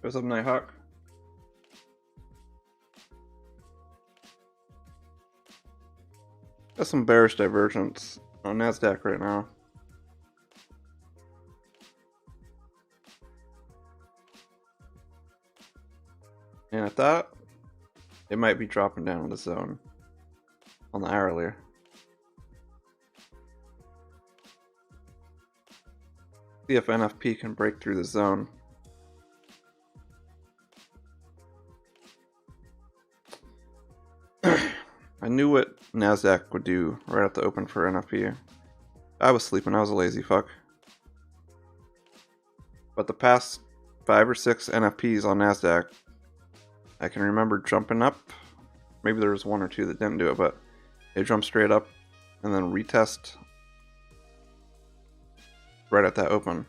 What's up, Nighthawk? Got some bearish divergence on NASDAQ right now. And I thought it might be dropping down in the zone on the hourly. See if NFP can break through the zone. I knew what NASDAQ would do right at the open for NFP. I was sleeping, I was a lazy fuck. But the past 5 or 6 NFPs on NASDAQ, I can remember jumping up. Maybe there was 1 or 2 that didn't do it, but they jumped straight up and then retest right at that open.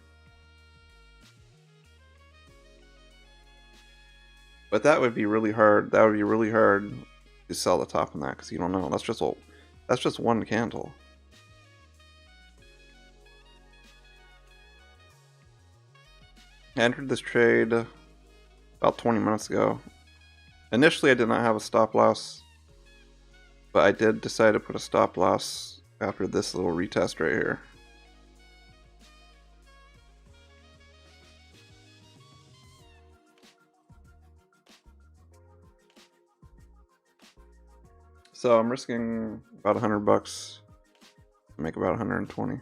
But that would be really hard. That would be really hard to sell the top on that because you don't know. That's just one candle. I entered this trade about 20 minutes ago. Initially, I did not have a stop loss, but I did decide to put a stop loss after this little retest right here. So I'm risking about $100 to make about 120.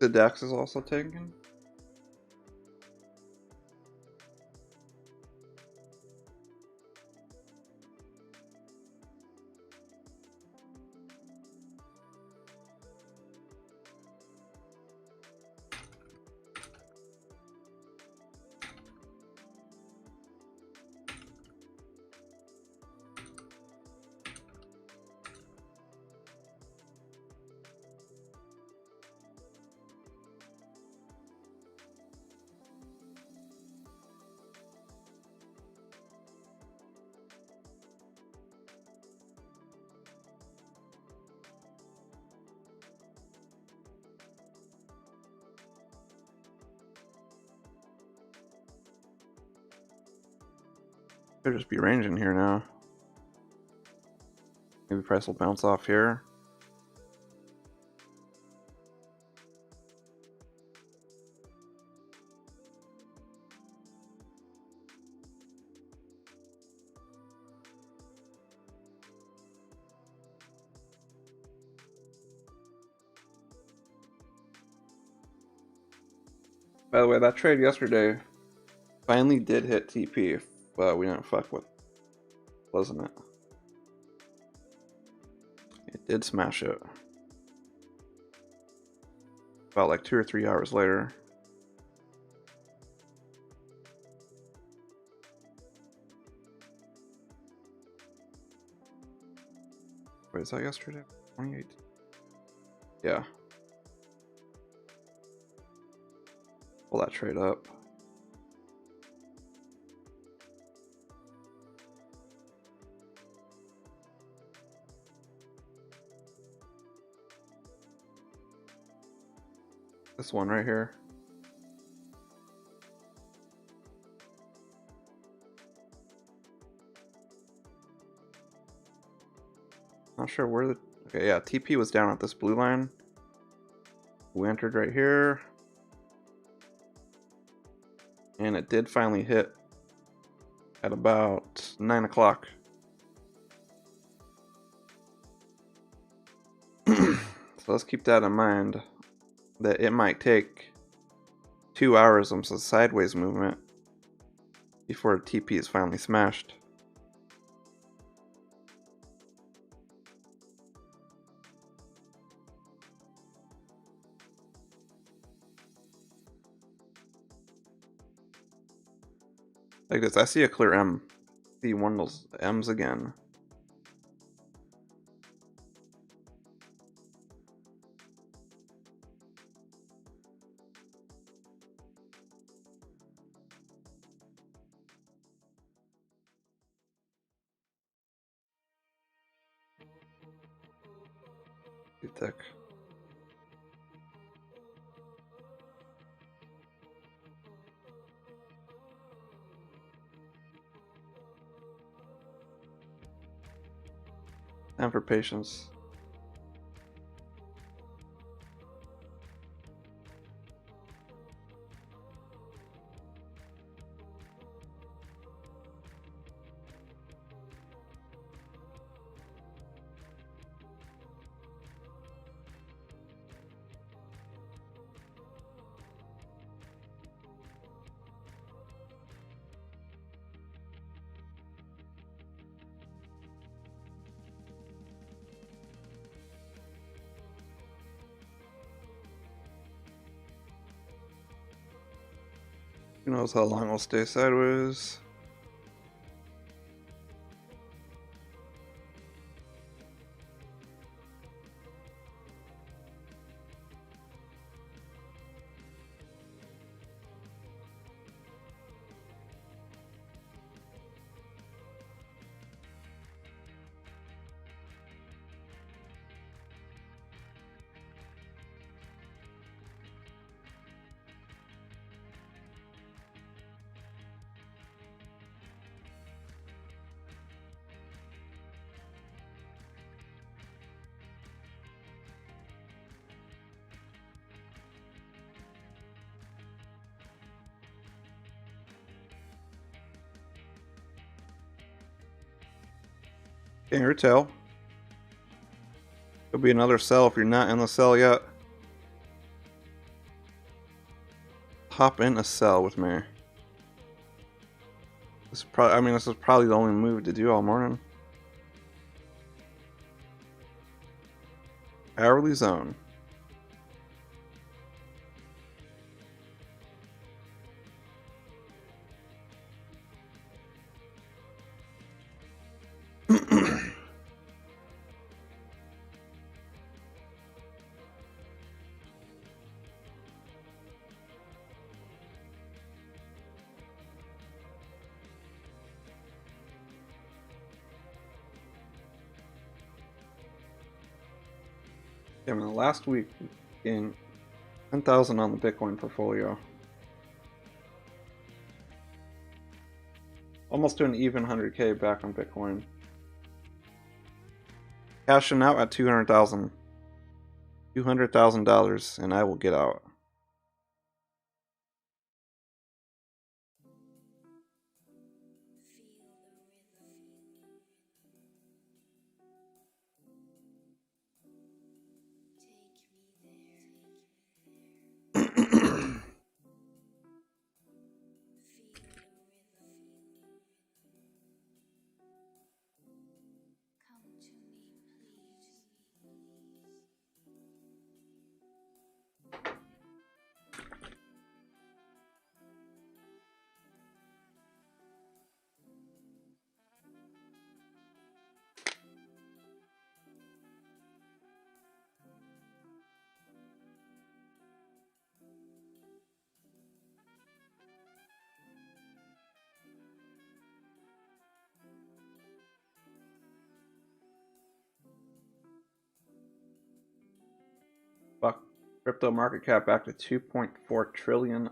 The DAX is also taken. Could just be ranging here now. Maybe price will bounce off here. By the way, that trade yesterday finally did hit TP, but we didn't fuck with, wasn't it? It did smash it. About like 2 or 3 hours later. Wait, is that yesterday? 28? Yeah. Pull that trade up. This one right here. Not sure where the... Okay, yeah, TP was down at this blue line. We entered right here. And it did finally hit at about 9 o'clock. So let's keep that in mind, that it might take 2 hours of some sideways movement before TP is finally smashed. Like this, I see a clear M. See one of those M's again. Too thick. Time for patience. Who knows how long we'll stay sideways. Kangaroo Tail. Could be another sell if you're not in the sell yet. Hop in a sell with me. This is this is probably the only move to do all morning. Hourly zone. Yeah, the last week gained 10,000 on the Bitcoin portfolio. Almost to an even 100K back on Bitcoin. Cashing out at $200,000. $200,000 and I will get out. Fuck. Crypto market cap back to $2.4 trillion.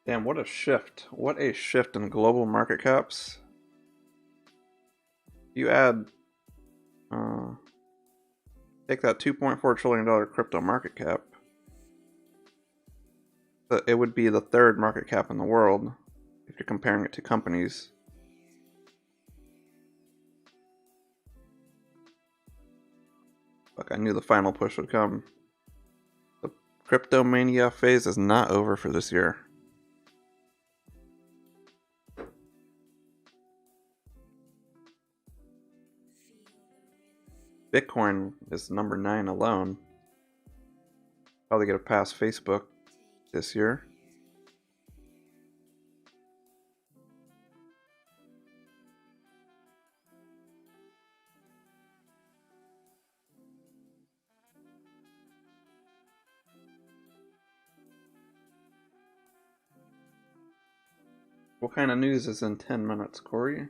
Damn, what a shift. What a shift in global market caps. You add, take that $2.4 trillion crypto market cap. It would be the third market cap in the world if you're comparing it to companies. Fuck, I knew the final push would come. The crypto mania phase is not over for this year. Bitcoin is number 9 alone. Probably gonna pass Facebook this year. What kind of news is in 10 minutes, Corey?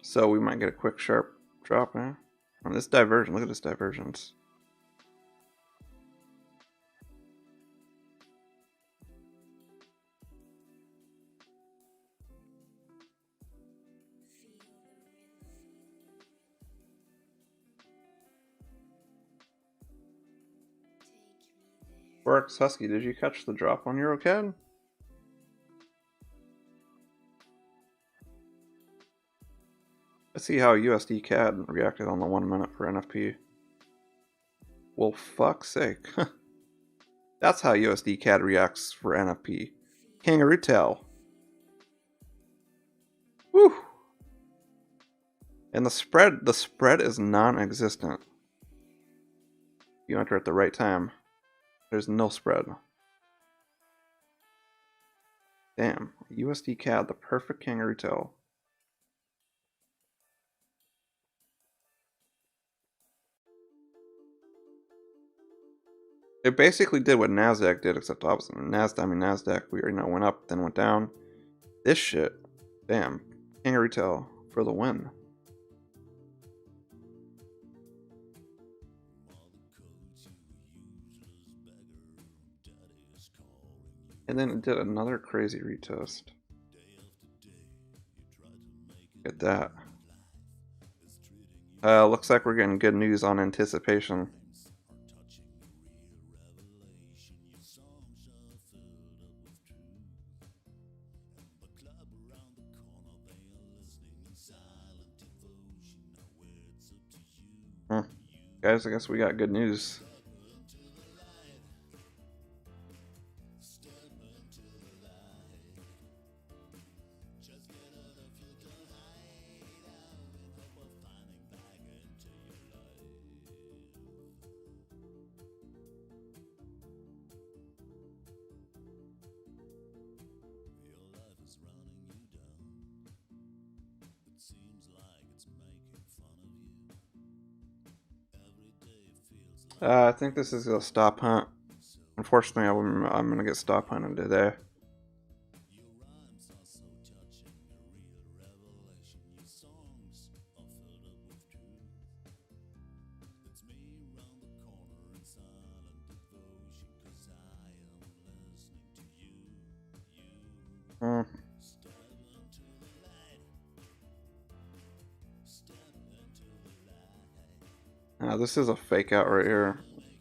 So we might get a quick sharp drop, huh? On this diversion, look at this divergence. Forex Husky, did you catch the drop on EuroCAD? Let's see how USD CAD reacted on the 1 minute for NFP. Well, fuck's sake. That's how USD CAD reacts for NFP. Kangaroo Tail. Woo! And the spread is non-existent. You enter at the right time. There's no spread. Damn, USD CAD, the perfect Kangaroo Tail. It basically did what NASDAQ did, except opposite. NASDAQ, we already know went up, then went down. This shit, damn, Kangaroo Tail for the win. And then it did another crazy retest. Look at that. Looks like we're getting good news on anticipation. Guys, I guess we got good news. I think this is a stop hunt. Unfortunately, I'm gonna get stop hunted today. This is a fake out right here.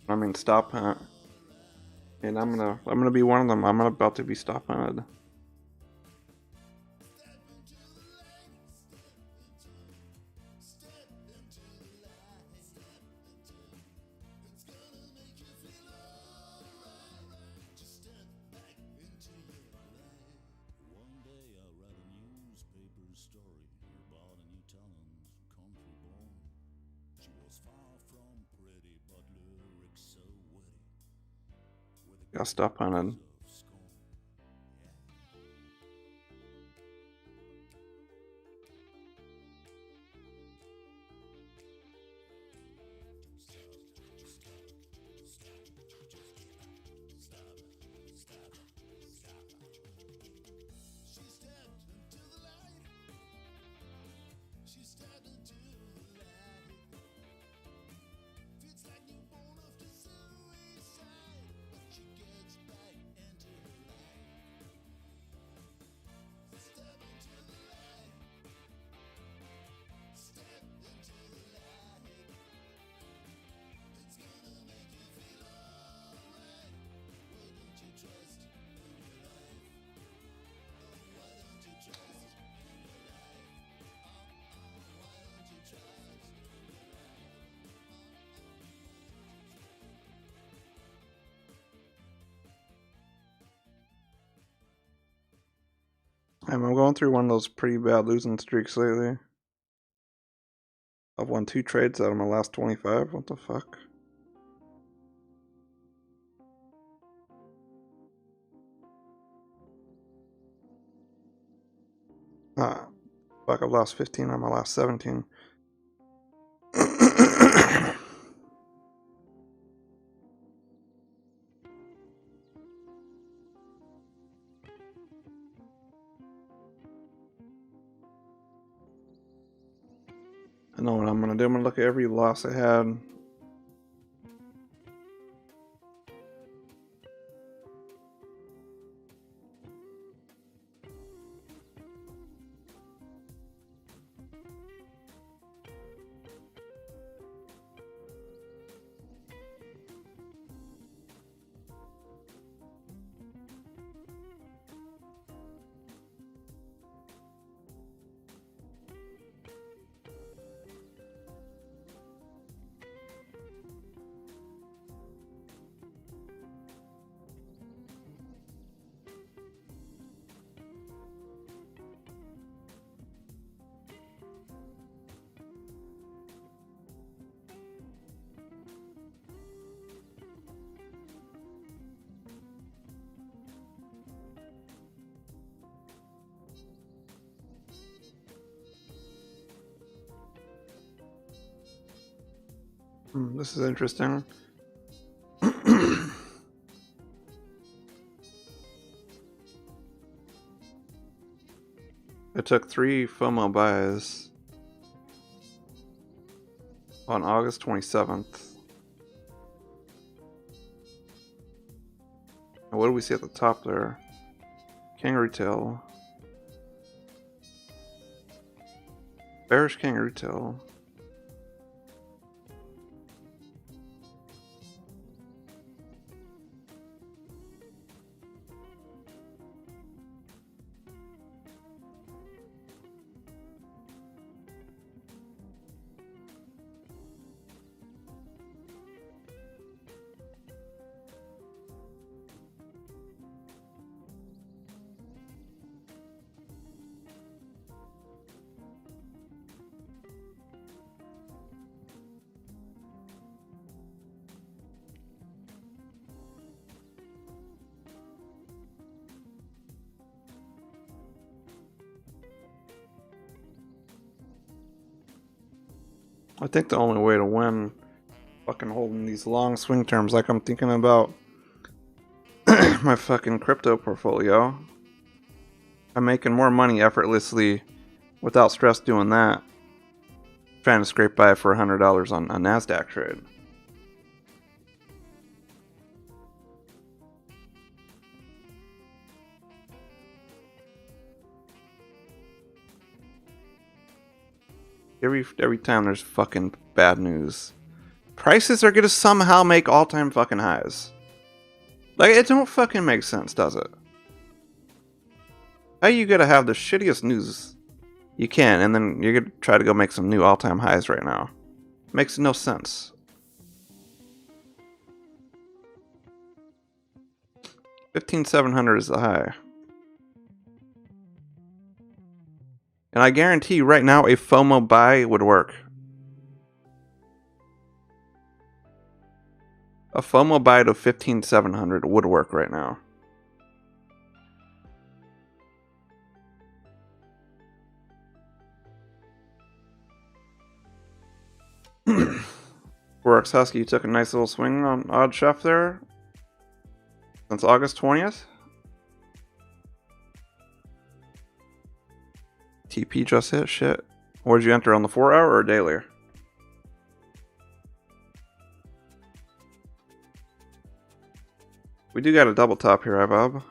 I mean stop hunt. And I'm gonna be one of them. I'm about to be stop hunted. Got stop hunted. I'm going through one of those pretty bad losing streaks lately. I've won 2 trades out of my last 25. What the fuck? Fuck, I've lost 15 on my last 17. I know what I'm gonna do. I'm gonna look at every loss I had. This is interesting. I took 3 FOMO buys on August 27th. And what do we see at the top there? Kangaroo Tail. Bearish Kangaroo Tail. I think the only way to win fucking holding these long swing terms like I'm thinking about my fucking crypto portfolio. I'm making more money effortlessly without stress doing that. Trying to scrape by for $100 on a NASDAQ trade. Every time there's fucking bad news, prices are gonna somehow make all-time fucking highs. Like, it don't fucking make sense, does it? How you gotta have the shittiest news you can, and then you're gonna try to go make some new all-time highs right now? Makes no sense. 15,700 is the high. And I guarantee right now a FOMO buy would work. A FOMO buy to 15,700 would work right now. Forex Husky, you took a nice little swing on Odd Chef there since August 20th. TP just hit, shit. What did you enter, on the 4 hour or daily? We do got a double top here, Bob.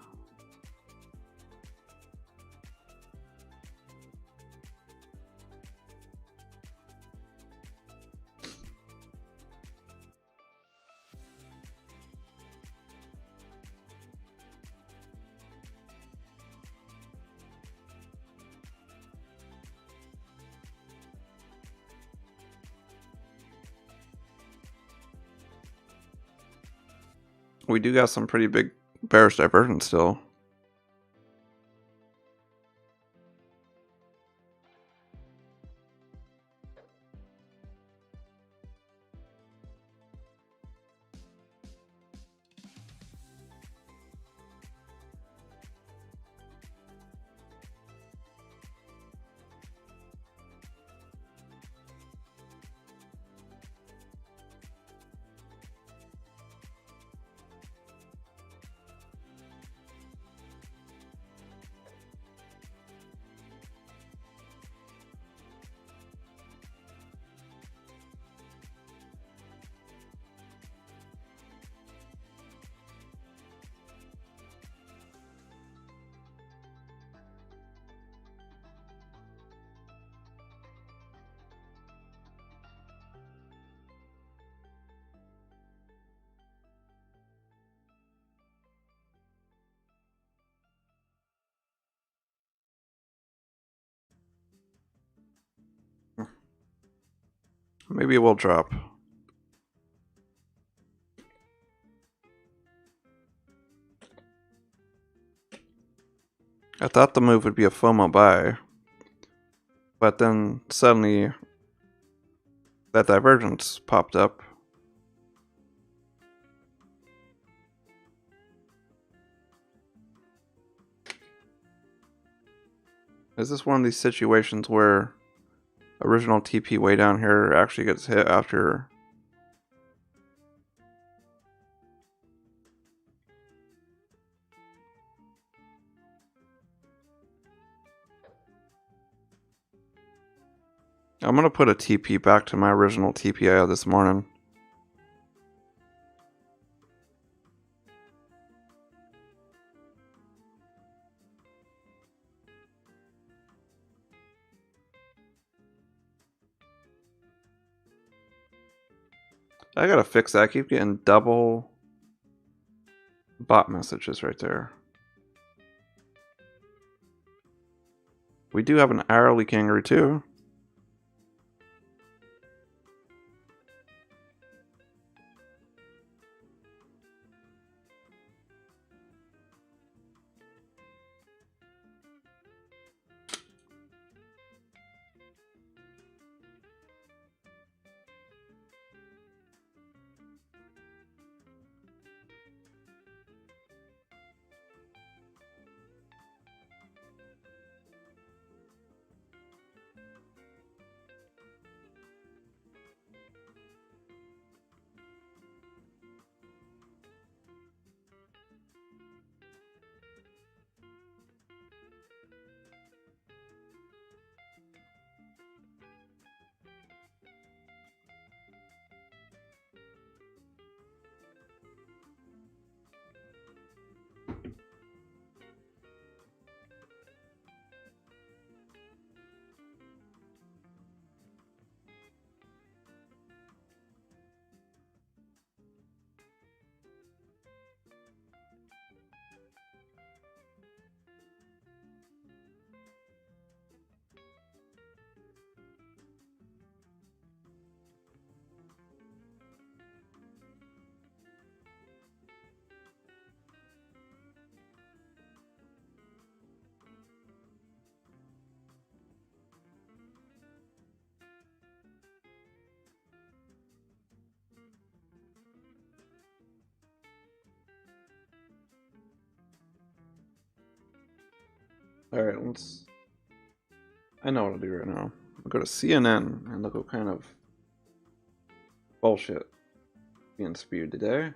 We do got some pretty big bearish divergence still. Maybe it will drop. I thought the move would be a FOMO buy, but then suddenly that divergence popped up. Is this one of these situations where original TP way down here actually gets hit after I'm gonna put a TP back to my original TP I had this morning. I gotta fix that. I keep getting double bot messages right there. We do have an hourly Kangaroo too. Alright, I know what I'll do right now. I'll go to CNN and look what kind of bullshit being spewed today.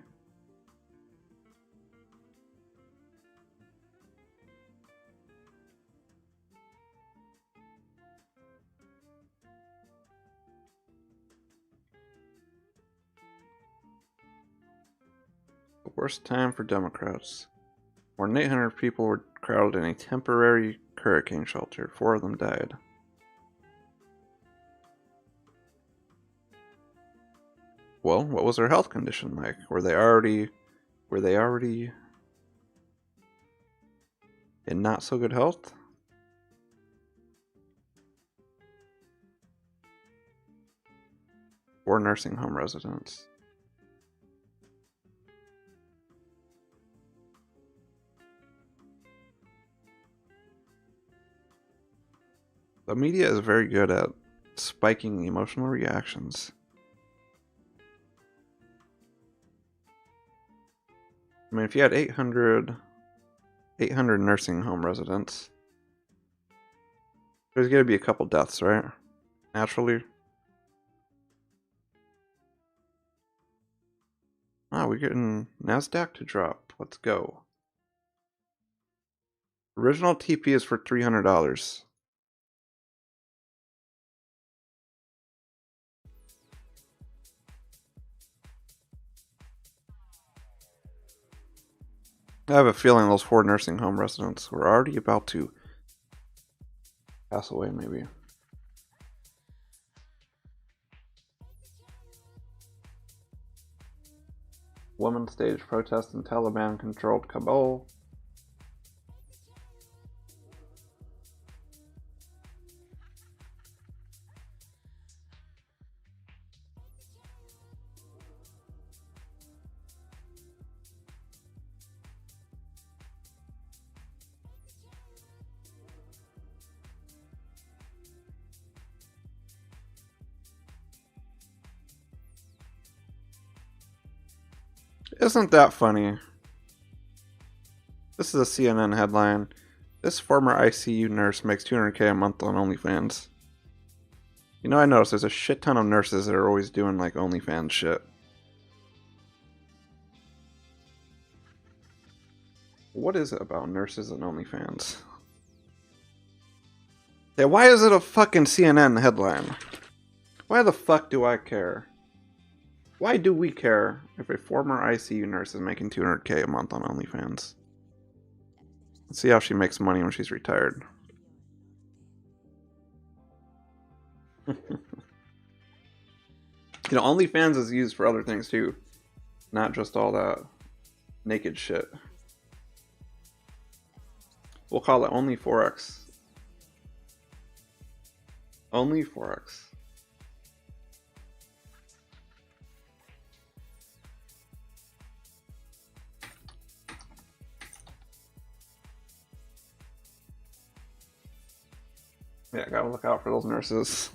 The worst time for Democrats. More than 800 people were crowded in a temporary hurricane shelter. 4 of them died. Well, what was their health condition like? Were they already in not so good health? Or nursing home residents? The media is very good at spiking emotional reactions. I mean, if you had 800 nursing home residents, there's going to be a couple deaths, right? Naturally. Ah, we're getting NASDAQ to drop. Let's go. Original TP is for $300. I have a feeling those 4 nursing home residents were already about to pass away, maybe. Women staged protests in Taliban-controlled Kabul. Isn't that funny? This is a CNN headline. This former ICU nurse makes $200K a month on OnlyFans. You know, I noticed there's a shit ton of nurses that are always doing like OnlyFans shit. What is it about nurses and OnlyFans? Yeah, why is it a fucking CNN headline? Why the fuck do I care? Why do we care if a former ICU nurse is making 200K a month on OnlyFans? Let's see how she makes money when she's retired. You know, OnlyFans is used for other things too, not just all that naked shit. We'll call it Only Forex. Only Forex. Yeah, gotta look out for those nurses.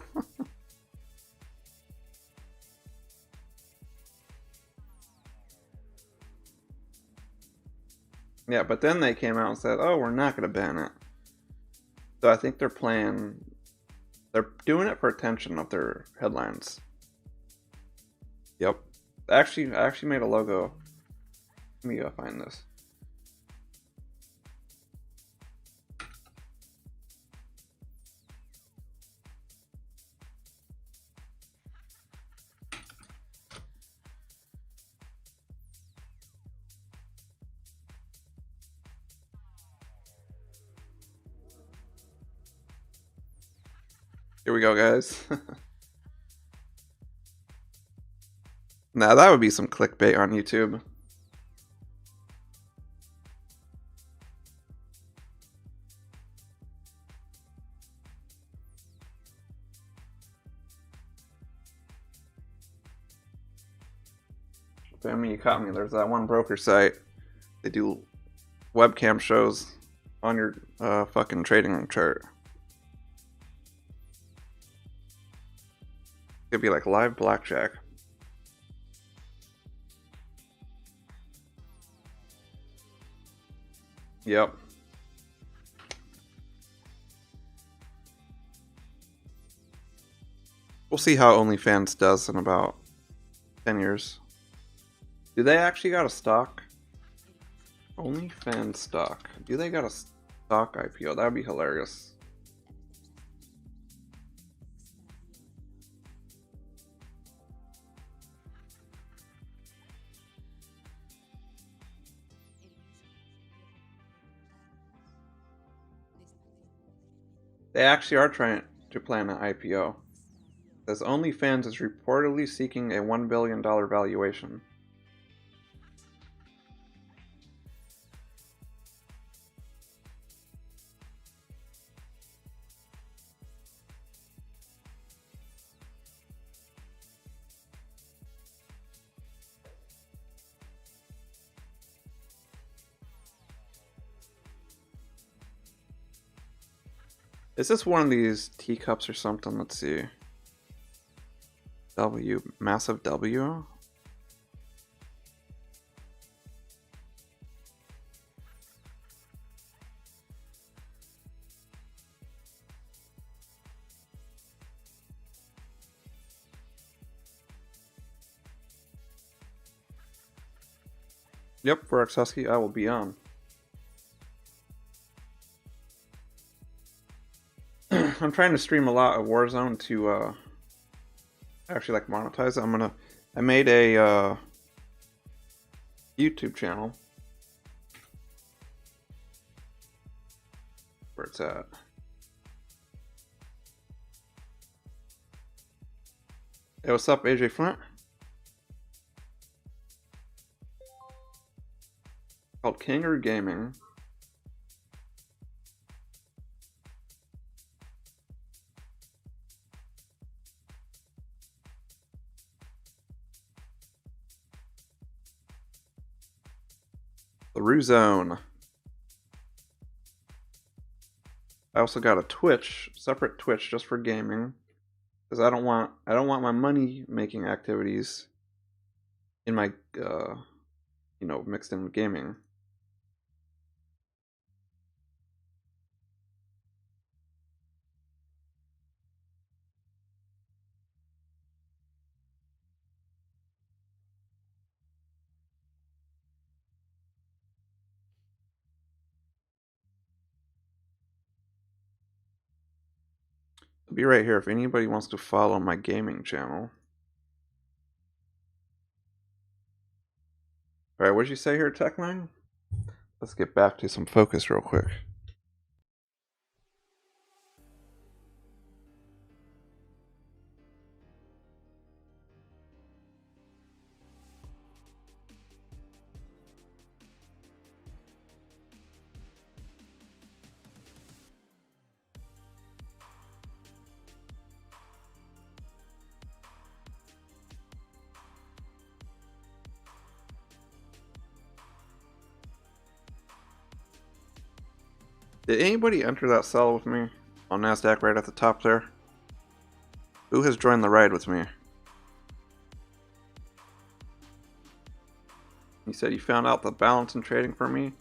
Yeah, but then they came out and said, oh, we're not gonna ban it. So I think they're doing it for attention of their headlines. Yep. I actually made a logo. Let me find this. Here we go, guys. Now that would be some clickbait on YouTube. Family, you caught me. There's that one broker site. They do webcam shows on your fucking trading chart. Could be like live blackjack. Yep. We'll see how OnlyFans does in about 10 years. Do they actually got a stock? OnlyFans stock. Do they got a stock IPO? That would be hilarious. They actually are trying to plan an IPO. Says OnlyFans is reportedly seeking a $1 billion valuation. Is this one of these teacups or something? Let's see. W. Massive W? Yep, Forex Husky, I will be on. I'm trying to stream a lot of Warzone to actually like monetize it. I made a YouTube channel. Where it's at. Hey, what's up, AJ Flint? Called Kangaroo Gaming. The Roo Zone. I also got a Twitch, separate Twitch just for gaming, because I don't want my money making activities in my mixed in with gaming. I'll be right here if anybody wants to follow my gaming channel. Alright, what did you say here, Techman? Let's get back to some focus real quick. Did anybody enter that sell with me on NASDAQ right at the top there? Who has joined the ride with me? You said you found out the balance in trading for me.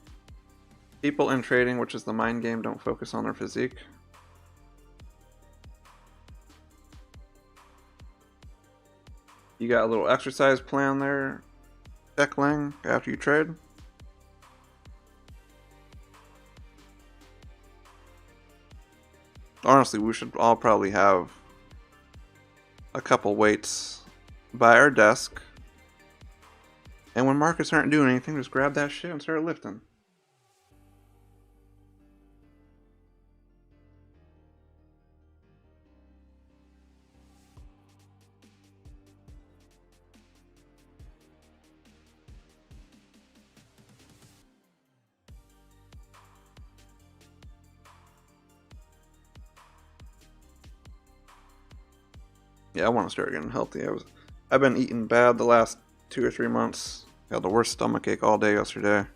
People in trading, which is the mind game, don't focus on their physique. You got a little exercise plan there, Techling, after you trade? Honestly, we should all probably have a couple weights by our desk. And when markets aren't doing anything, just grab that shit and start lifting. Yeah, I want to start getting healthy. I've been eating bad the last 2 or 3 months. Got the worst stomach ache all day yesterday.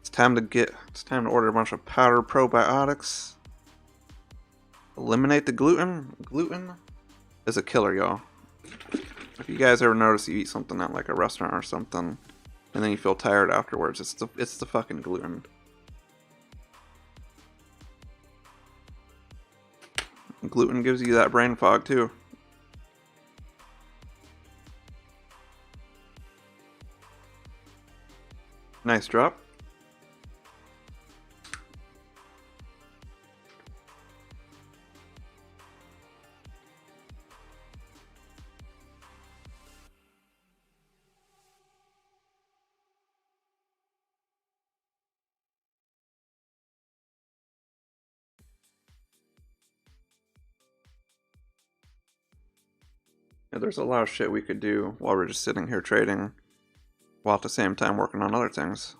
It's time to order a bunch of powder probiotics. Eliminate the gluten. Gluten is a killer, y'all. If you guys ever notice you eat something at like a restaurant or something, and then you feel tired afterwards, it's the fucking gluten. Gluten gives you that brain fog too. Nice drop. Yeah, there's a lot of shit we could do while we're just sitting here trading, while at the same time working on other things.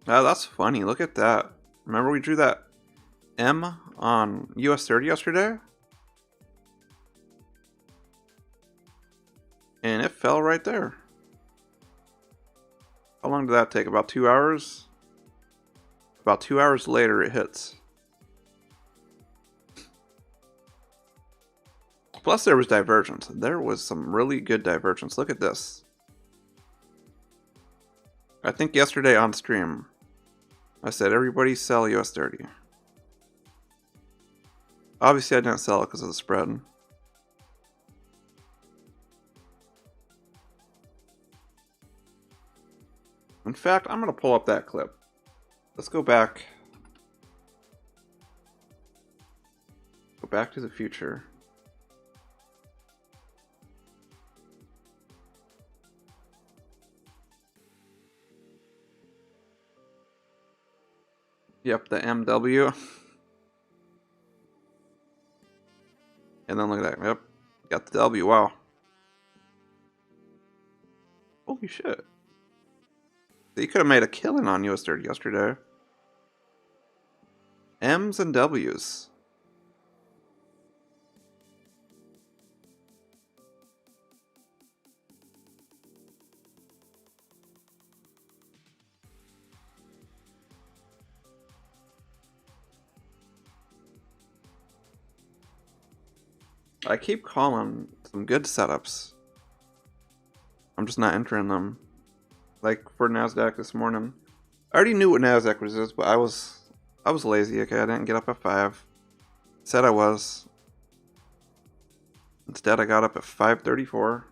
Oh, that's funny. Look at that. Remember we drew that M on US 30 yesterday? And it fell right there. How long did that take? About 2 hours? About 2 hours later it hits. Plus there was divergence. There was some really good divergence. Look at this. I think yesterday on stream, I said everybody sell US 30. Obviously I didn't sell it because of the spread. In fact, I'm going to pull up that clip. Let's go back. Go back to the future. Yep, the MW. And then look at that. Yep, got the W. Wow. Holy shit. You could have made a killing on US 30 yesterday. M's and W's. I keep calling some good setups. I'm just not entering them. Like for NASDAQ this morning. I already knew what NASDAQ was, but I was lazy. Okay, I didn't get up at 5. Said I was. Instead, I got up at 5:34.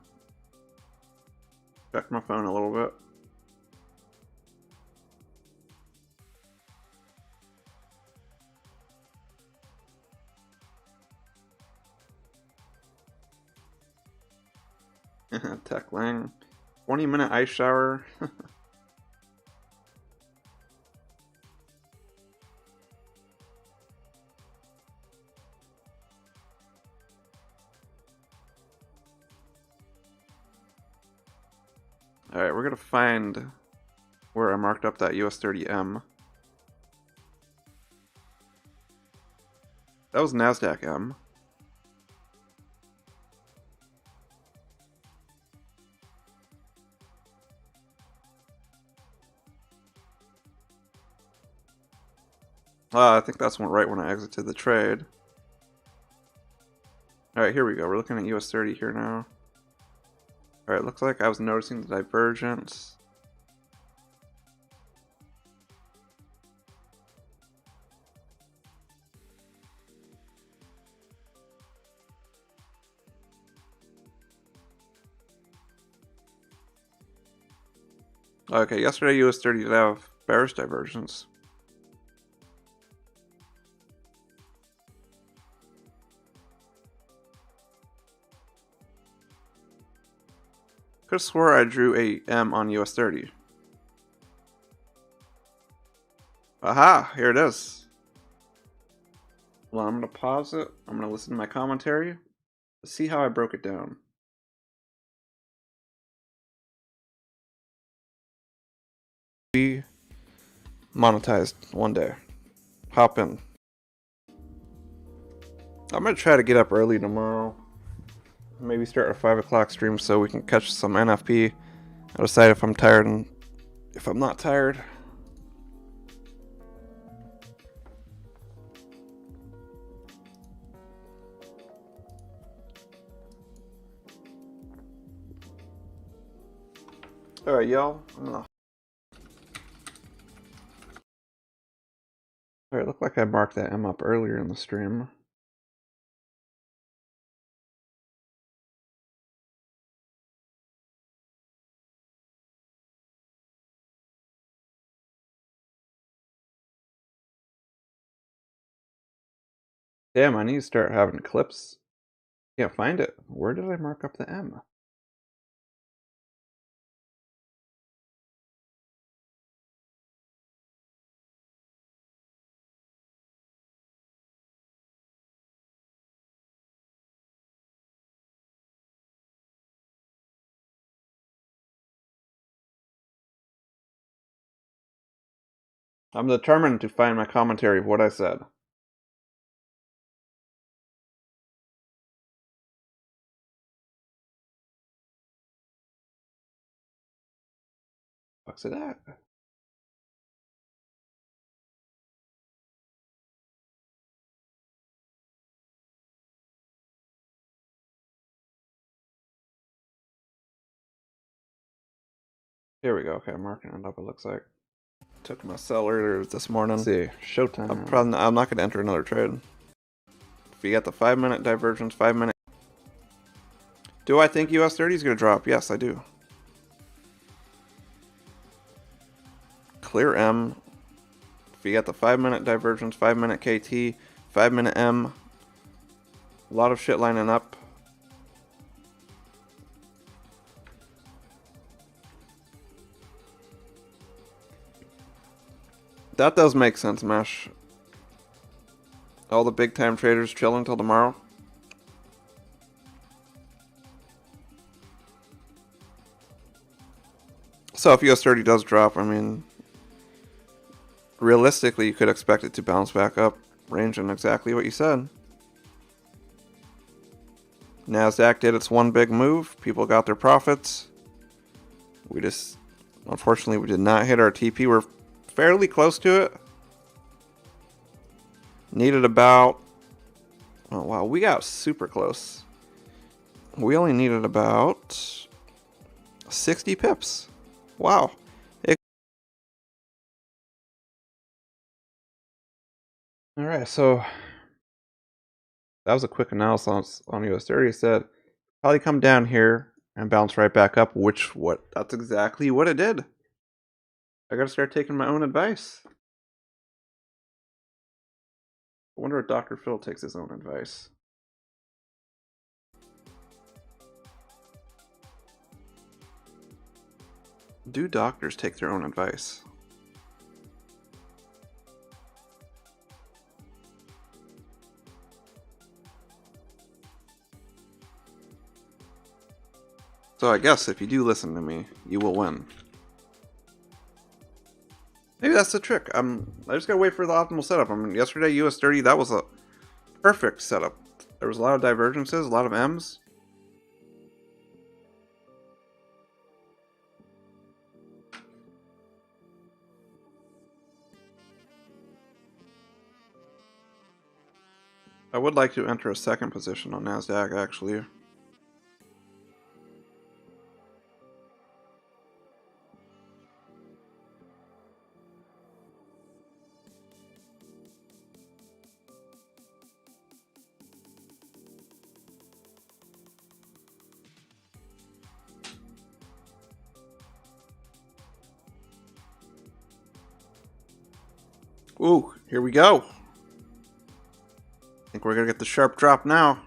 Check my phone a little bit. Tech Lang. 20-minute ice shower. Alright, we're gonna find where I marked up that US30M. That was NASDAQ M. I think that's right when I exited the trade. Alright, here we go. We're looking at US30 here now. Alright, looks like I was noticing the divergence. Okay, yesterday US30 did have bearish divergence. Could have swore I drew a M on US30. Aha, here it is. Well, I'm gonna pause it. I'm gonna listen to my commentary. See how I broke it down. Be monetized one day. Hop in. I'm gonna try to get up early tomorrow. Maybe start a 5 o'clock stream so we can catch some NFP. I'll decide if I'm tired and if I'm not tired. Alright, y'all. Alright, looked like I marked that M up earlier in the stream. Damn, I need to start having clips. Can't find it. Where did I mark up the M? I'm determined to find my commentary of what I said. What's it at? Here we go. Okay, I'm marking it up, it looks like. Took my sell earlier this morning. Let's see, showtime. I'm not going to enter another trade. If you got the 5-minute divergence, 5-minute. Do I think US30 is going to drop? Yes, I do. Clear M. If you got the 5-minute divergence, 5-minute KT, 5-minute M. A lot of shit lining up. That does make sense, Mesh. All the big time traders chilling until tomorrow. So if US30 does drop, I mean, realistically, you could expect it to bounce back up, ranging exactly what you said. NASDAQ did its one big move. People got their profits. We just, unfortunately, we did not hit our TP. We're fairly close to it. Needed about, oh wow, we got super close. We only needed about 60 pips. Wow. Alright, so that was a quick analysis on US30. It said probably come down here And bounce right back up, that's exactly what it did. I gotta start taking my own advice. I wonder if Dr. Phil takes his own advice. Do doctors take their own advice? So I guess if you do listen to me, you will win. Maybe that's the trick. I just gotta wait for the optimal setup. Yesterday US 30, that was a perfect setup. There was a lot of divergences, a lot of M's. I would like to enter a second position on NASDAQ, actually. Ooh, here we go. I think we're gonna get the sharp drop now.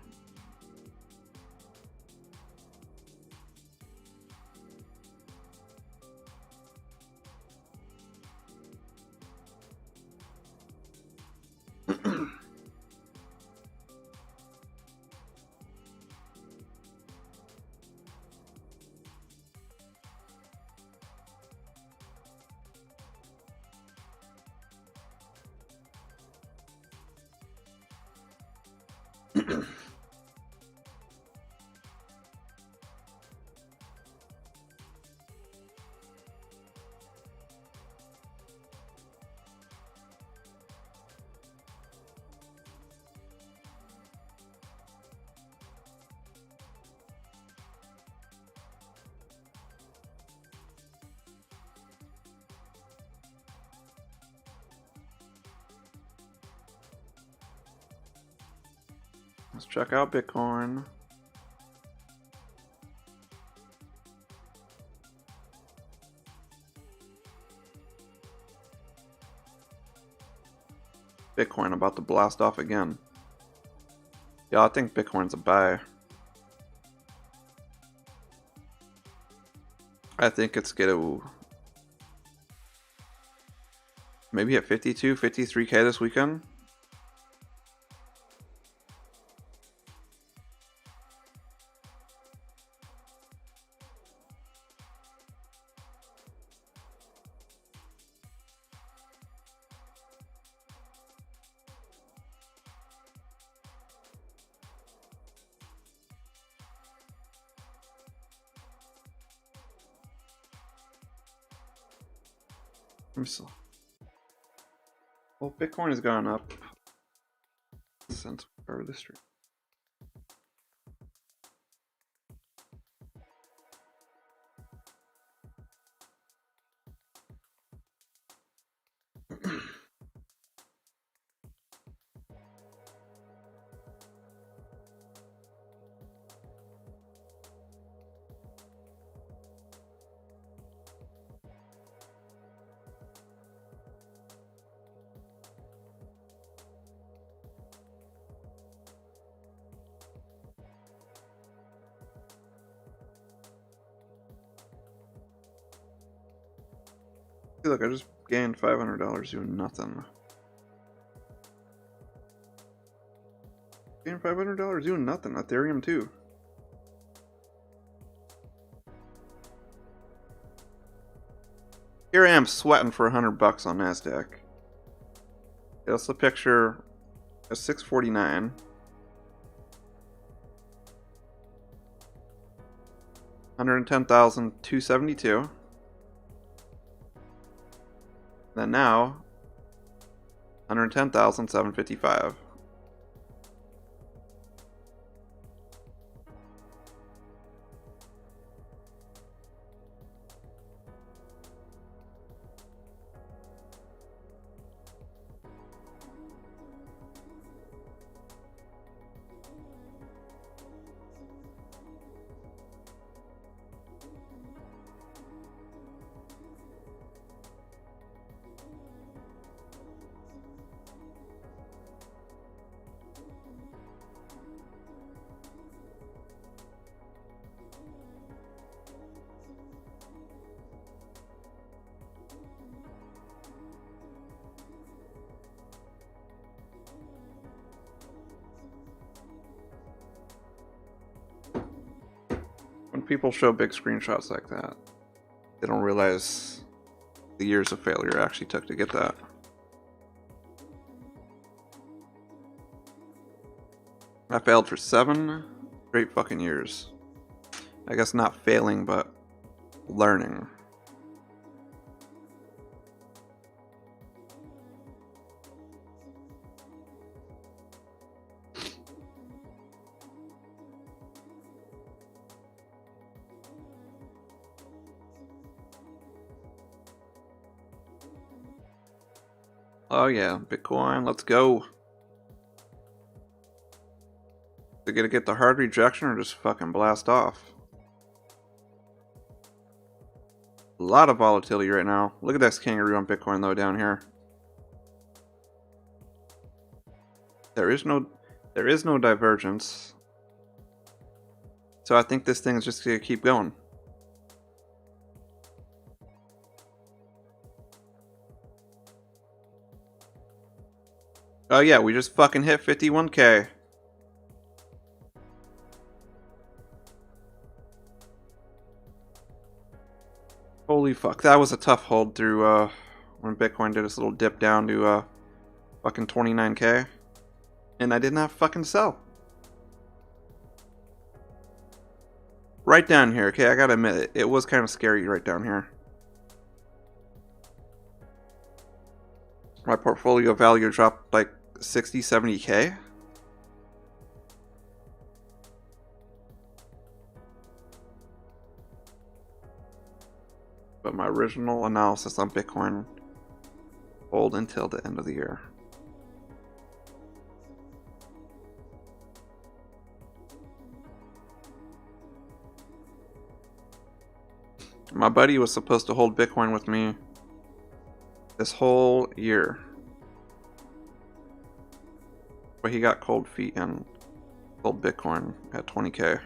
Let's check out Bitcoin. Bitcoin about to blast off again. Yeah, I think Bitcoin's a buy. I think it's gonna maybe at 52, 53K this weekend. Well, Bitcoin has gone up since we started the stream. See, look, I just gained $500 doing nothing. Gained $500 doing nothing. Ethereum too. Here I am sweating for $100 on NASDAQ. That's the picture at 649. $110,272. Then now, $110,755. people show big screenshots like that, they don't realize the years of failure it actually took to get that. I failed for 7 straight fucking years. I guess not failing, but learning. Oh yeah, Bitcoin, let's go. They're gonna get the hard rejection or just fucking blast off. A lot of volatility right now. Look at this kangaroo on Bitcoin though down here. There is no divergence. So I think this thing is just gonna keep going. Oh yeah, we just fucking hit 51K. Holy fuck, that was a tough hold through when Bitcoin did its little dip down to fucking 29K. And I did not fucking sell. Right down here, okay, I gotta admit, it was kind of scary right down here. My portfolio value dropped like 60, 70K. But my original analysis on Bitcoin hold until the end of the year. My buddy was supposed to hold Bitcoin with me this whole year. But he got cold feet and sold Bitcoin at 20K.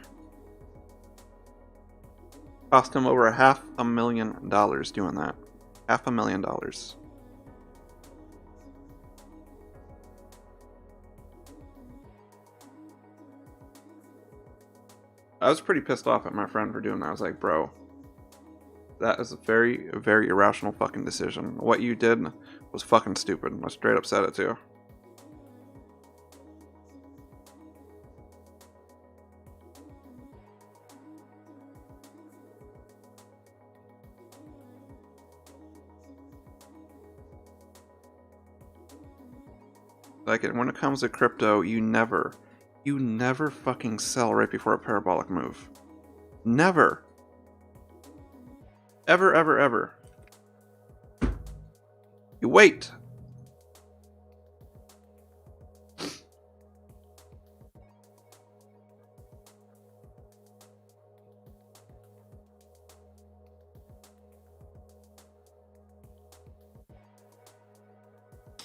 Cost him over $500,000 doing that. $500,000. I was pretty pissed off at my friend for doing that. I was like, bro, that is a very, very irrational fucking decision. What you did was fucking stupid. I straight up said it too. Like, when it comes to crypto, you never fucking sell right before a parabolic move. Never. Ever, ever, ever. You wait.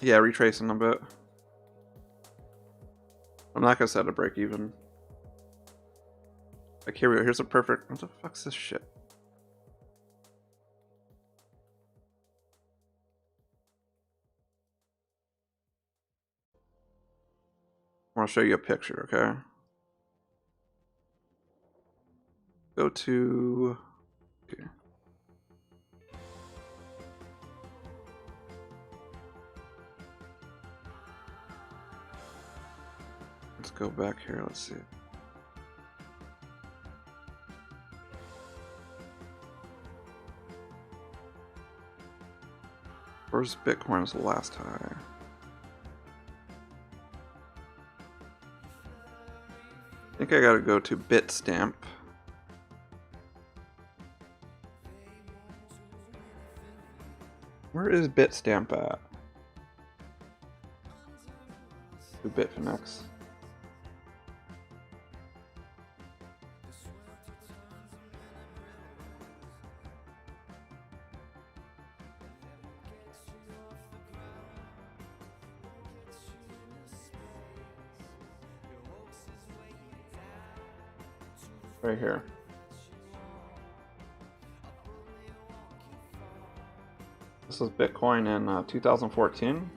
Yeah, retracing a bit. I'm not gonna set a break even. Like, here we go. Here's a perfect. What the fuck's this shit? I want to show you a picture, okay? Go to. Okay. Let's go back here. Let's see. Where's Bitcoin's last high? I think I gotta go to Bitstamp. Where is Bitstamp at? To Bitfinex. Right here. This was Bitcoin in 2014.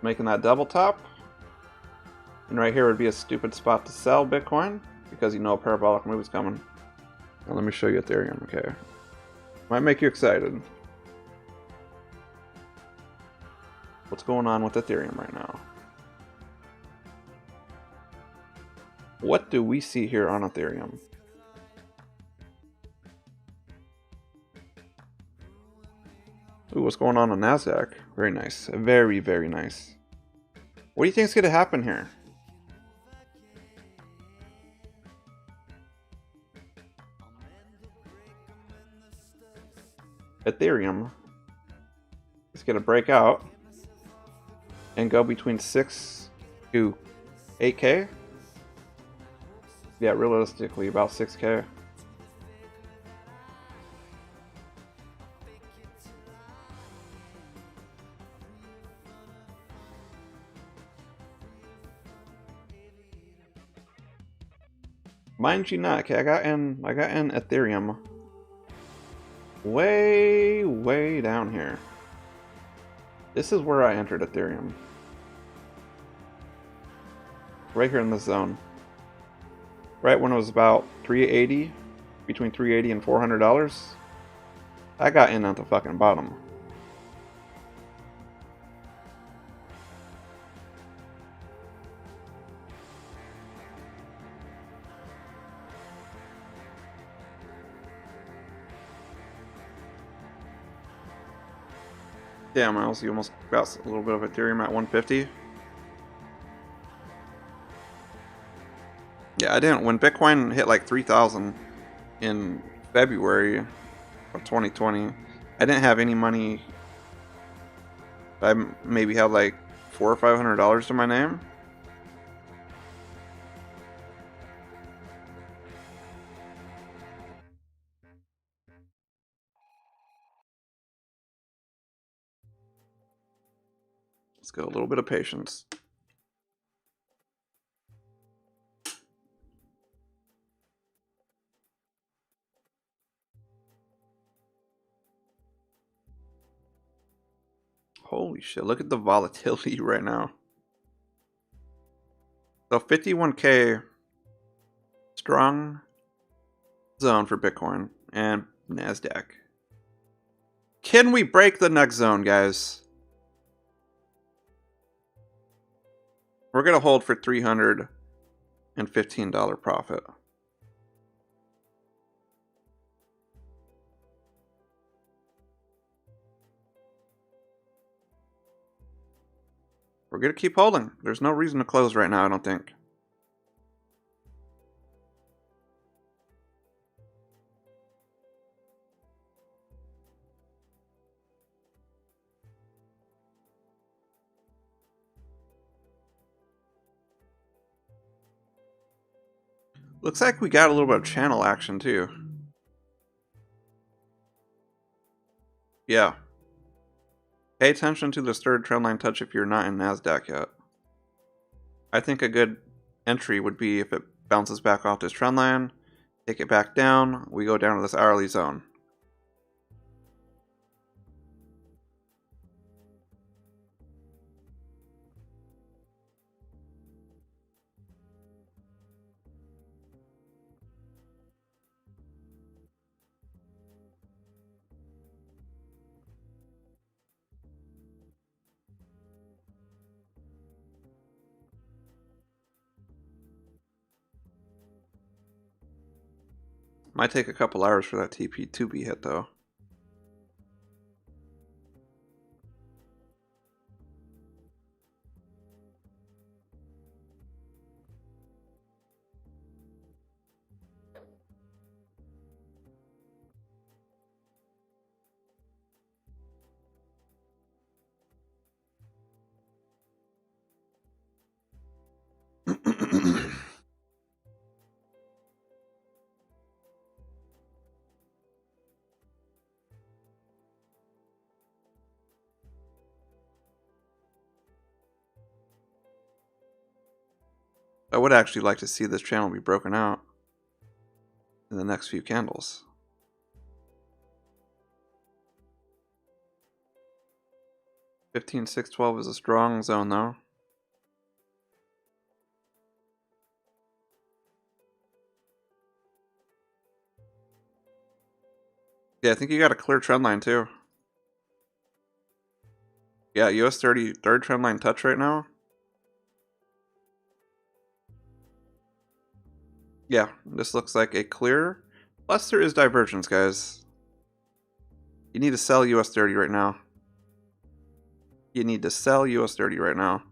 Making that double top. And right here would be a stupid spot to sell Bitcoin because you know a parabolic move is coming. Now let me show you Ethereum, okay? Might make you excited. What's going on with Ethereum right now? What do we see here on Ethereum? Ooh, what's going on NASDAQ? Very nice. Very, very nice. What do you think is going to happen here? Ethereum is going to break out and go between 6 to 8K. Yeah, realistically about 6K. Mind you not, okay, I got in Ethereum way down here. This is where I entered Ethereum. Right here in this zone. Right when it was about 380, between 380 and $400. I got in at the fucking bottom. Damn, I also almost got a little bit of Ethereum at 150. Yeah, I didn't. When Bitcoin hit like 3,000 in February of 2020, I didn't have any money. I maybe had like $400 or $500 to my name. Let's go, a little bit of patience. Holy shit, look at the volatility right now. So 51K strong zone for Bitcoin and NASDAQ. Can we break the next zone, guys? We're going to hold for $315 profit. We're going to keep holding. There's no reason to close right now, I don't think. Looks like we got a little bit of channel action too. Yeah. Pay attention to this third trendline touch if you're not in NASDAQ yet. I think a good entry would be if it bounces back off this trendline, take it back down, we go down to this hourly zone. Might take a couple hours for that TP to be hit though. I would actually like to see this channel be broken out in the next few candles. 15,612 is a strong zone though. Yeah, I think you got a clear trend line too. Yeah, US 30 third trend line touch right now. Yeah, this looks like a clear. Plus there is divergence, guys. You need to sell US 30 right now. You need to sell US 30 right now.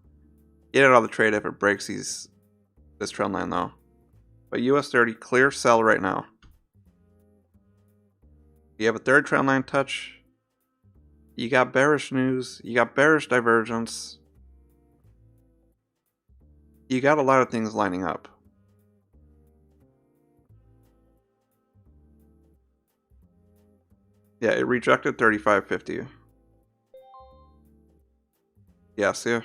Get it out of the trade if it breaks this trend line though. But US 30 clear sell right now. You have a third trend line touch. You got bearish news. You got bearish divergence. You got a lot of things lining up. Yeah, it rejected 35.50. Yeah, see?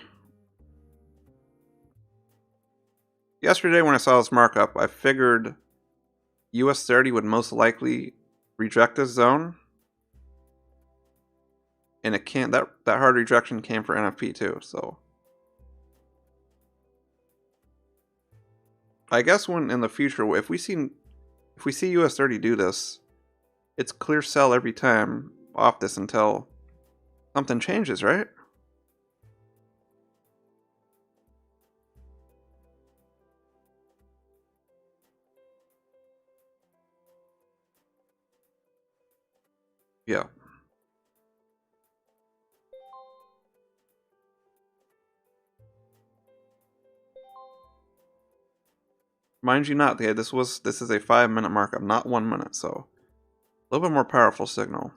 Yesterday when I saw this markup, I figured US 30 would most likely reject this zone. And it can't, that hard rejection came for NFP too, so. I guess when in the future, if we see US 30 do this, it's clear sell every time off this until something changes, right? Yeah. Mind you not, this is a 5-minute markup, not 1 minute, so a little bit more powerful signal.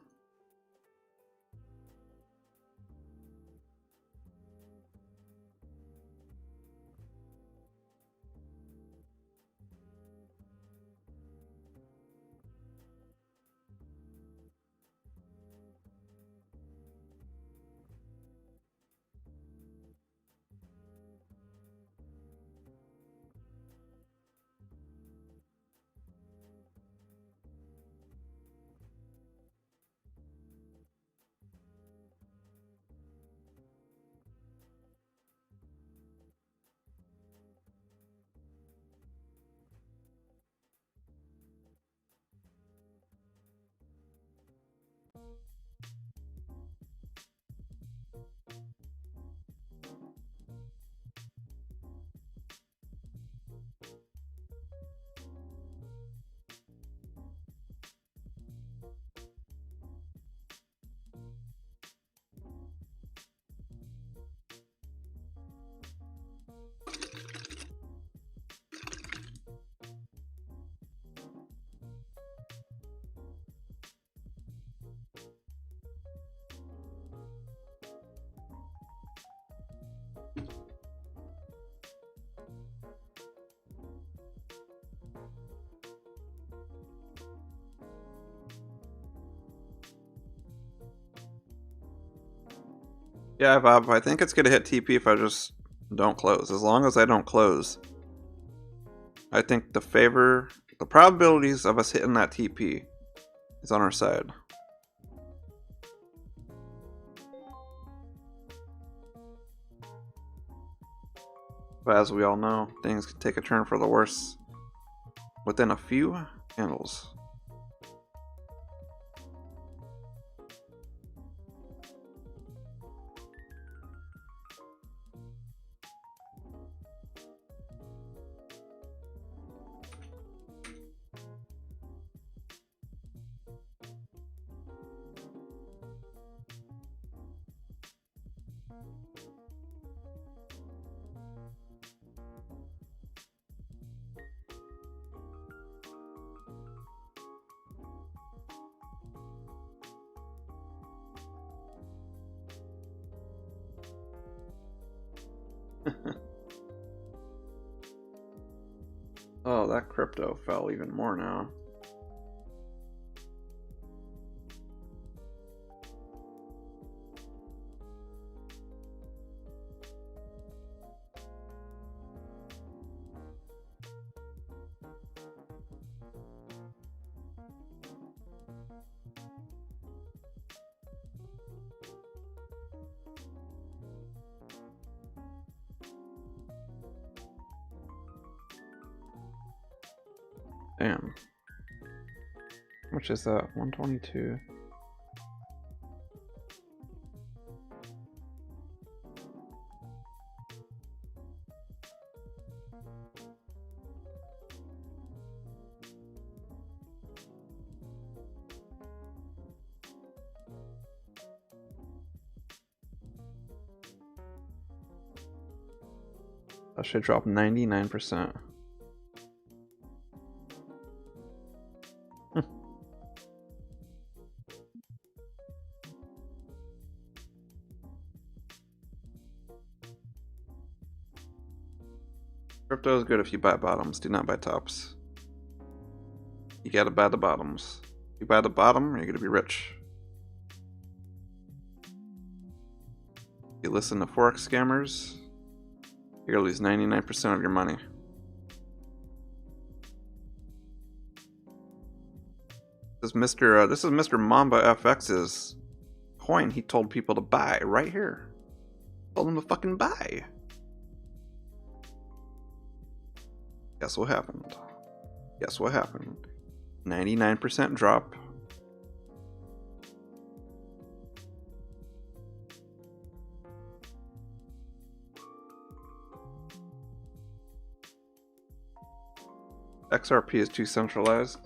Yeah, Bob, I think it's gonna hit TP if I just don't close. As long as I don't close, I think the probabilities of us hitting that TP is on our side. But as we all know, things can take a turn for the worse within a few candles. Oh, that crypto fell even more now. Damn. Which is that? 122. That should drop 99%. Crypto is good if you buy bottoms, do not buy tops. You gotta buy the bottoms. If you buy the bottom, you're gonna be rich. If you listen to Forex scammers, you're gonna lose 99% of your money. This is Mr. Mamba FX's coin he told people to buy right here. Told them to fucking buy. Guess what happened? Guess what happened? 99% drop. XRP is too centralized.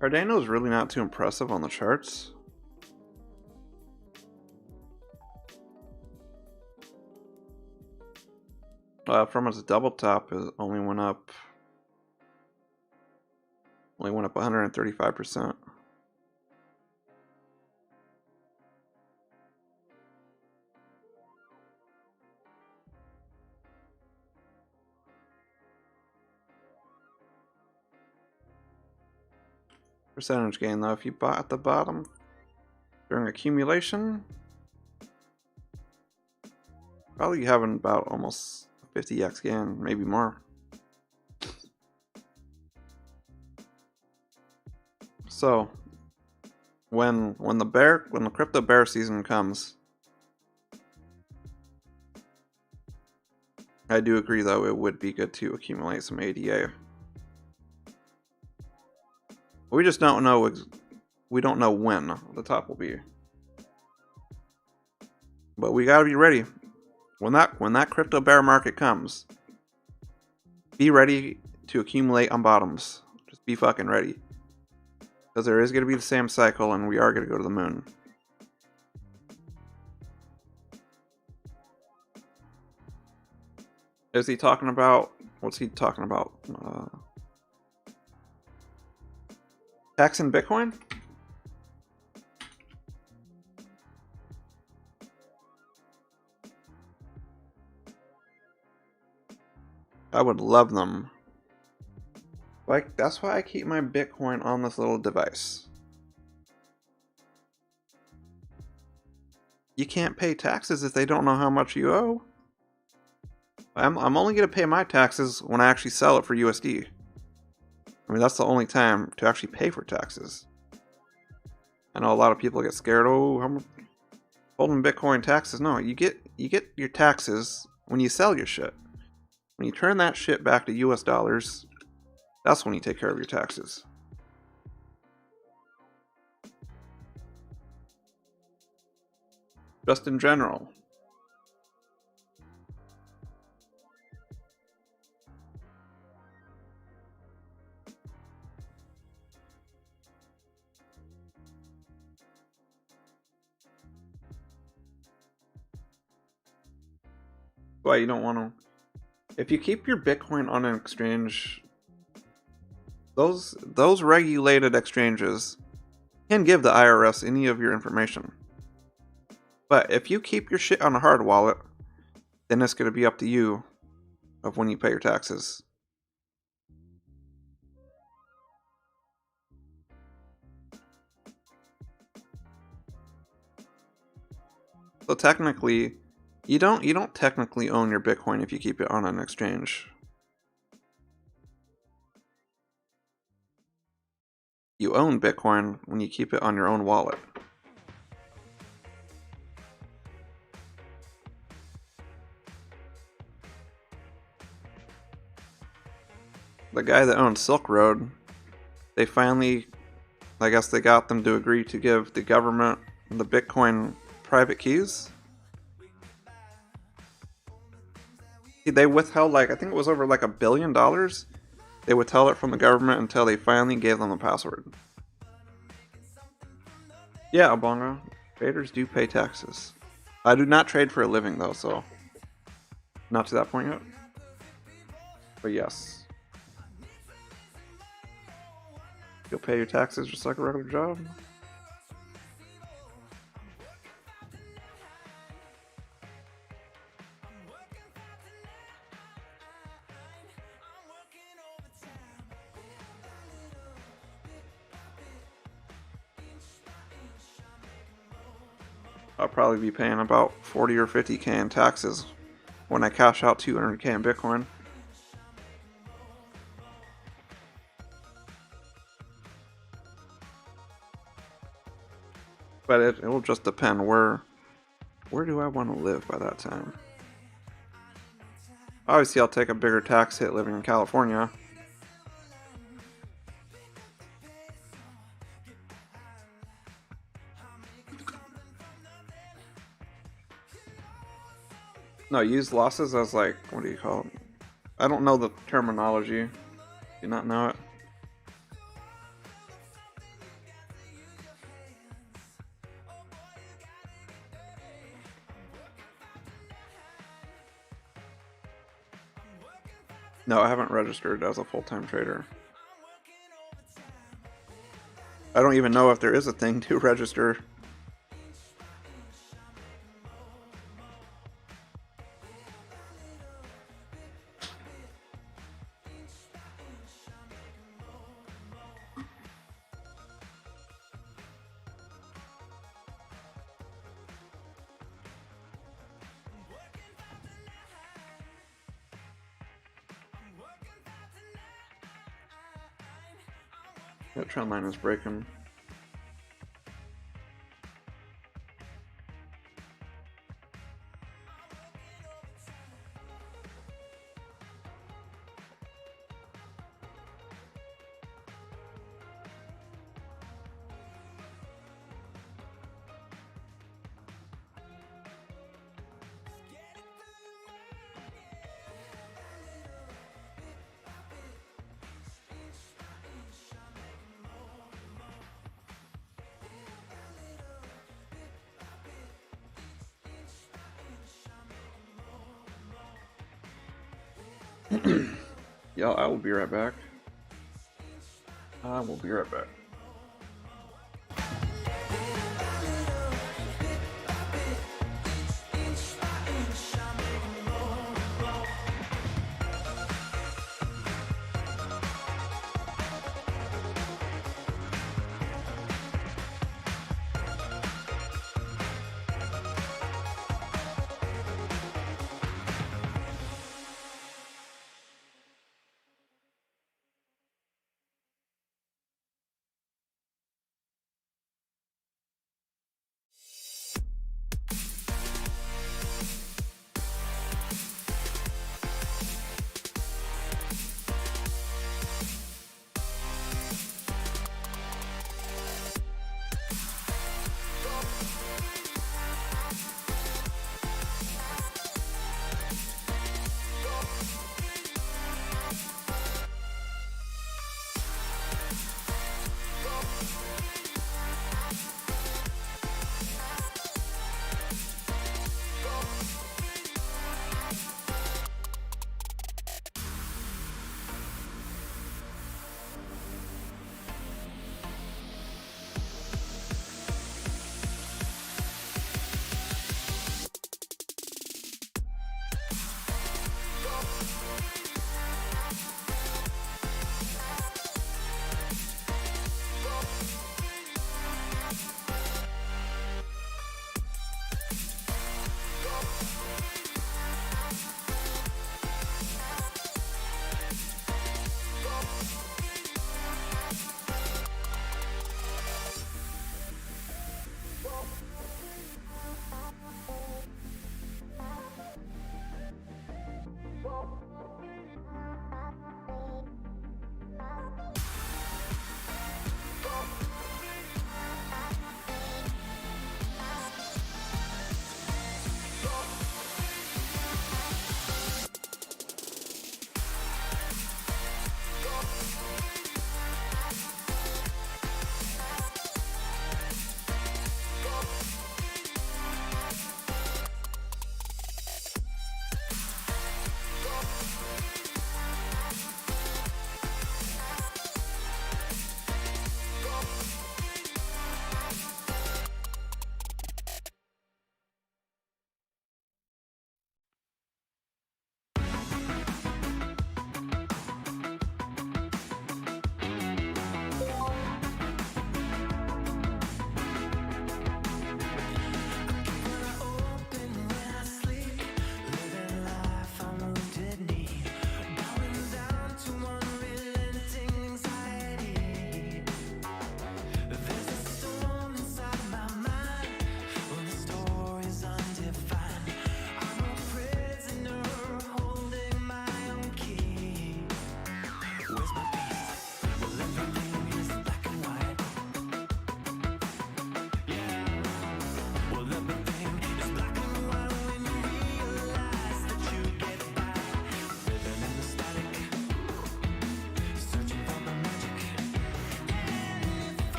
Cardano is really not too impressive on the charts. From its double top, it only went up 135%. Percentage gain though, if you bought at the bottom during accumulation, probably having about almost 50x gain, maybe more. So when the crypto bear season comes, I do agree though it would be good to accumulate some ADA. We just don't know. We don't know when the top will be, but we gotta be ready when that crypto bear market comes. Be ready to accumulate on bottoms. Just be fucking ready, because there is gonna be the same cycle, and we are gonna go to the moon. Is he talking about? What's he talking about? Tax in Bitcoin? I would love them. Like, that's why I keep my Bitcoin on this little device. You can't pay taxes if they don't know how much you owe. I'm only going to pay my taxes when I actually sell it for USD. I mean, that's the only time to actually pay for taxes. I know a lot of people get scared. Oh, I'm holding Bitcoin taxes. No, you get your taxes when you sell your shit. When you turn that shit back to US dollars, that's when you take care of your taxes. Just in general. Why you don't want to... If you keep your Bitcoin on an exchange, those regulated exchanges can give the IRS any of your information. But if you keep your shit on a hard wallet, then it's going to be up to you of when you pay your taxes. So technically, you don't technically own your Bitcoin if you keep it on an exchange. You own Bitcoin when you keep it on your own wallet. The guy that owns Silk Road, they finally, I guess they got them to agree to give the government the Bitcoin private keys. They withheld, like, I think it was over like $1 billion. They withheld it from the government until they finally gave them the password. Yeah, Obonga, traders do pay taxes. I do not trade for a living though, so not to that point yet. But yes, you'll pay your taxes just like a regular job. I'll probably be paying about 40 or 50k in taxes when I cash out 200k in Bitcoin. But it will just depend where do I want to live by that time. Obviously, I'll take a bigger tax hit living in California. No, use losses as like, what do you call it? I don't know the terminology. Do not know it. No, I haven't registered as a full-time trader. I don't even know if there is a thing to register. That trend line is breaking. Yeah, I will be right back. I will be right back.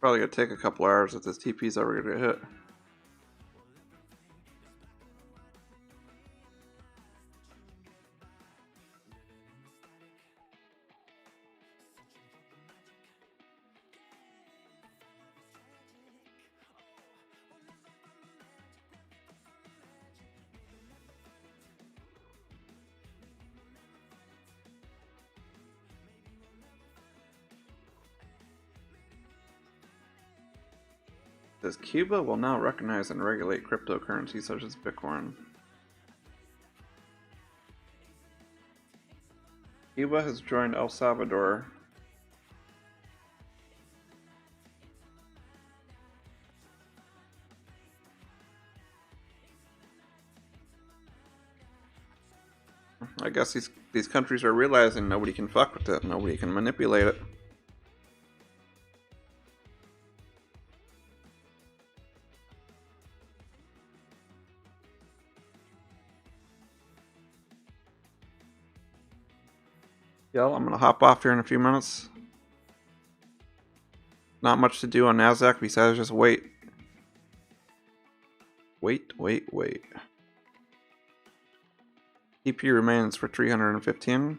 Probably gonna take a couple hours if this TP's ever gonna get hit. Says Cuba will now recognize and regulate cryptocurrencies such as Bitcoin. Cuba has joined El Salvador. I guess these countries are realizing nobody can fuck with it, nobody can manipulate it. Yo, I'm gonna hop off here in a few minutes. Not much to do on NASDAQ besides just wait. Wait. TP remains for 315.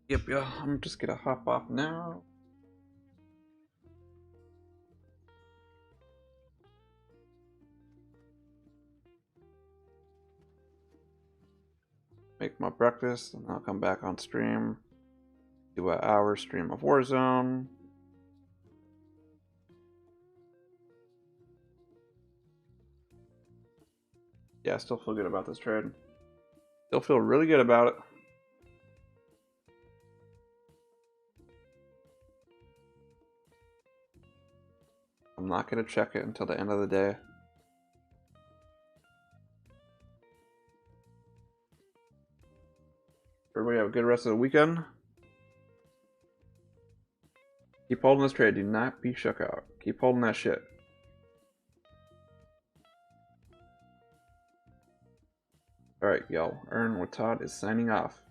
Yep, yeah, I'm just gonna hop off now. Make my breakfast, and I'll come back on stream. Do an hour stream of Warzone. Yeah, I still feel good about this trade. Still feel really good about it. I'm not gonna check it until the end of the day. Everybody have a good rest of the weekend. Keep holding this trade. Do not be shook out. Keep holding that shit. Alright, y'all. Earn with Todd is signing off.